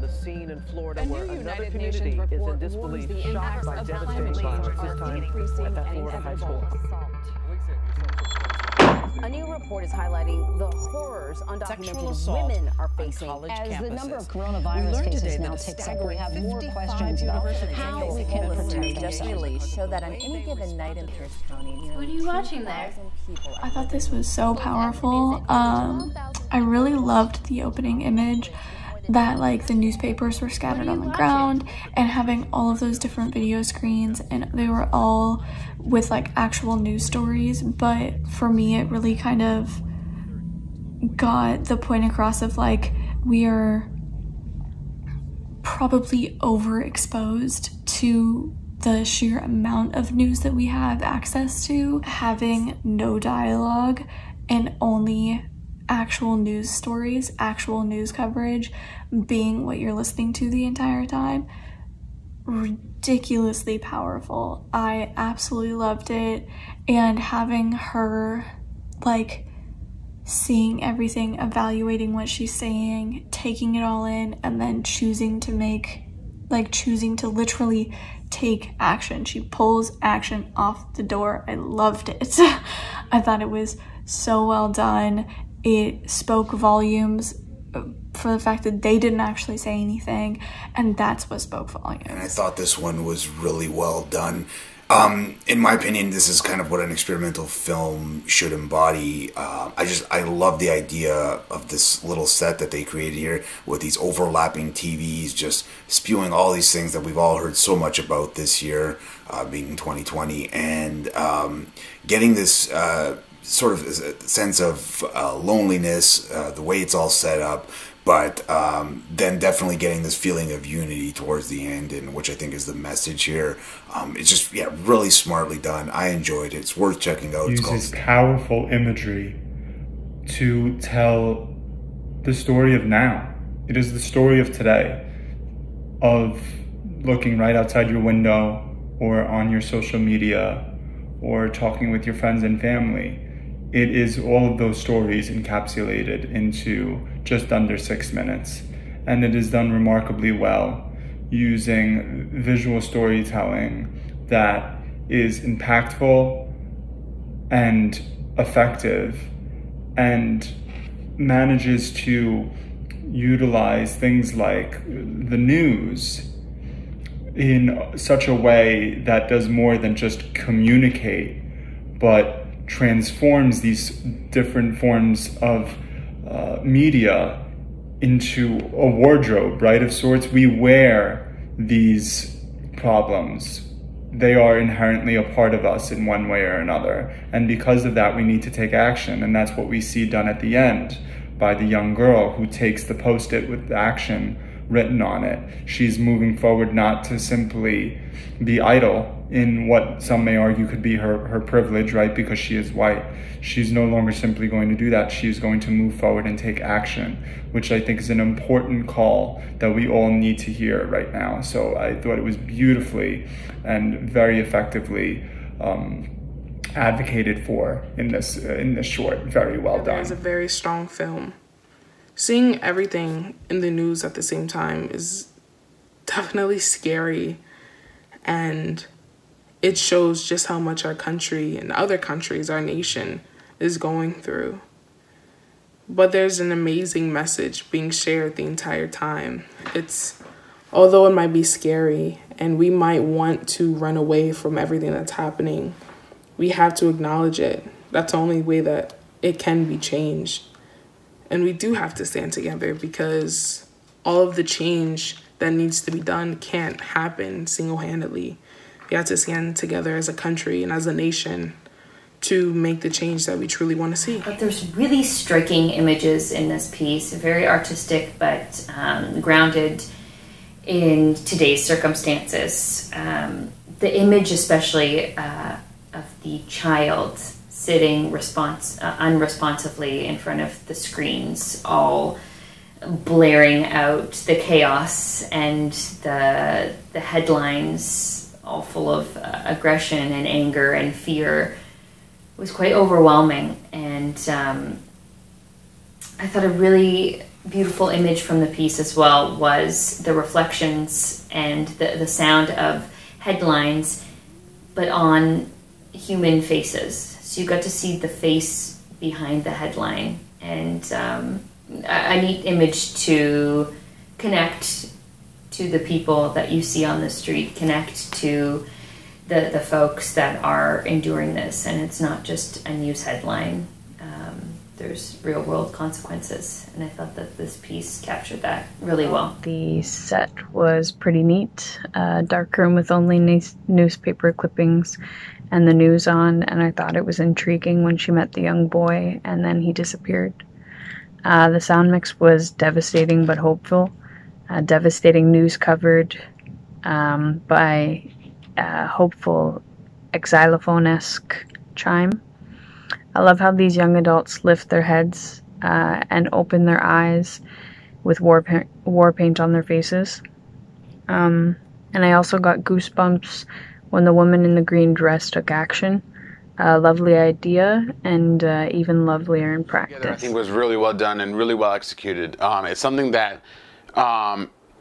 the scene in Florida where another community is in disbelief, shocked by devastating violence, this time at that Florida high school. A new report is highlighting the horrors undocumented women are facing as the number of coronavirus cases now ticks up. We have more questions about how we can protect just released show that on any given night in Pierce County, what are you watching there? I thought this was so powerful. I really loved the opening image that like the newspapers were scattered on the ground and having all of those different video screens, and they were all with like actual news stories. But for me, it really kind of got the point across of like, we are probably overexposed to the sheer amount of news that we have access to. Having no dialogue and only actual news stories, actual news coverage being what you're listening to the entire time, ridiculously powerful. I absolutely loved it. And having her like seeing everything, evaluating what she's saying, taking it all in, and then choosing to literally take action. She pulls action off the door. I loved it. I thought it was so well done. It spoke volumes for the fact that they didn't actually say anything, and that's what spoke volumes. And I thought this one was really well done. In my opinion, this is kind of what an experimental film should embody. I love the idea of this little set that they created here with these overlapping TVs, just spewing all these things that we've all heard so much about this year, being 2020, and getting this sort of sense of loneliness, the way it's all set up, but then definitely getting this feeling of unity towards the end, and which I think is the message here. It's just, yeah, really smartly done. I enjoyed it. It's worth checking out. It uses powerful imagery to tell the story of now. It is the story of today, of looking right outside your window or on your social media or talking with your friends and family. It is all of those stories encapsulated into just under 6 minutes. And it is done remarkably well, using visual storytelling that is impactful and effective, and manages to utilize things like the news in such a way that does more than just communicate, but transforms these different forms of media into a wardrobe, right, of sorts. We wear these problems. They are inherently a part of us in one way or another. And because of that, we need to take action. And that's what we see done at the end by the young girl who takes the Post-it with action written on it. She's moving forward not to simply be idle in what some may argue could be her privilege, right, because she is white. She's no longer simply going to do that. She's going to move forward and take action, which I think is an important call that we all need to hear right now. So I thought it was beautifully and very effectively advocated for in this short. Very well done. It's a very strong film. Seeing everything in the news at the same time is definitely scary, and it shows just how much our country and other countries, our nation, is going through. But there's an amazing message being shared the entire time. Although it might be scary and we might want to run away from everything that's happening, we have to acknowledge it. That's the only way that it can be changed. And we do have to stand together, because all of the change that needs to be done can't happen single-handedly. We have to stand together as a country and as a nation to make the change that we truly want to see. But there's really striking images in this piece, very artistic, but grounded in today's circumstances. The image especially of the child sitting unresponsively in front of the screens, all blaring out the chaos and the headlines, all full of aggression and anger and fear, was quite overwhelming. And I thought a really beautiful image from the piece as well was the reflections and the sound of headlines, but on human faces. So you got to see the face behind the headline, and a neat image to connect to the people that you see on the street, connect to the folks that are enduring this, and it's not just a news headline. There's real world consequences, and I thought that this piece captured that really well. The set was pretty neat. Dark room with only newspaper clippings and the news on, and I thought it was intriguing when she met the young boy and then he disappeared. The sound mix was devastating but hopeful. Devastating news covered by a hopeful xylophone-esque chime. I love how these young adults lift their heads and open their eyes with war paint on their faces. And I also got goosebumps when the woman in the green dress took action. A lovely idea, and even lovelier in practice. I think it was really well done and really well executed. It's something that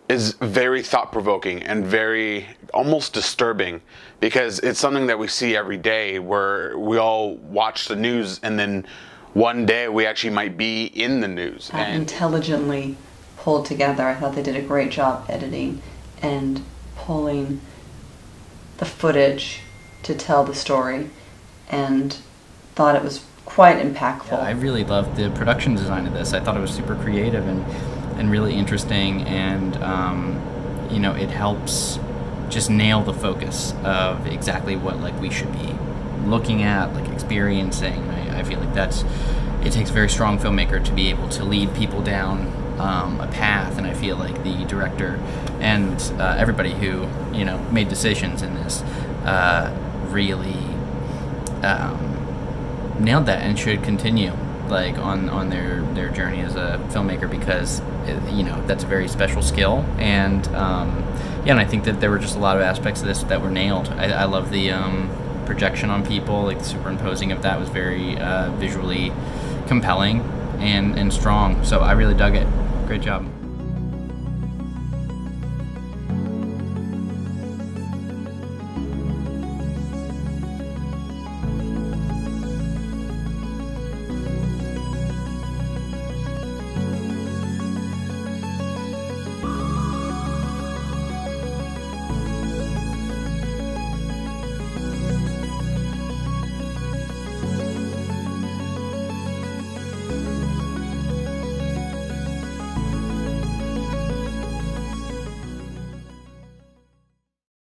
is very thought-provoking and very almost disturbing, because it's something that we see every day where we all watch the news and then one day we actually might be in the news. And intelligently pulled together. I thought they did a great job editing and pulling the footage to tell the story, and thought it was quite impactful. Yeah, I really loved the production design of this. I thought it was super creative and really interesting, and you know, it helps just nail the focus of exactly what we should be looking at, experiencing. I feel like it takes a very strong filmmaker to be able to lead people down a path, and I feel like the director and everybody who made decisions in this really nailed that, and should continue on their journey as a filmmaker, because that's a very special skill, and and I think that there were just a lot of aspects of this that were nailed. I love the projection on people, the superimposing of that was very visually compelling and strong, so I really dug it. Great job.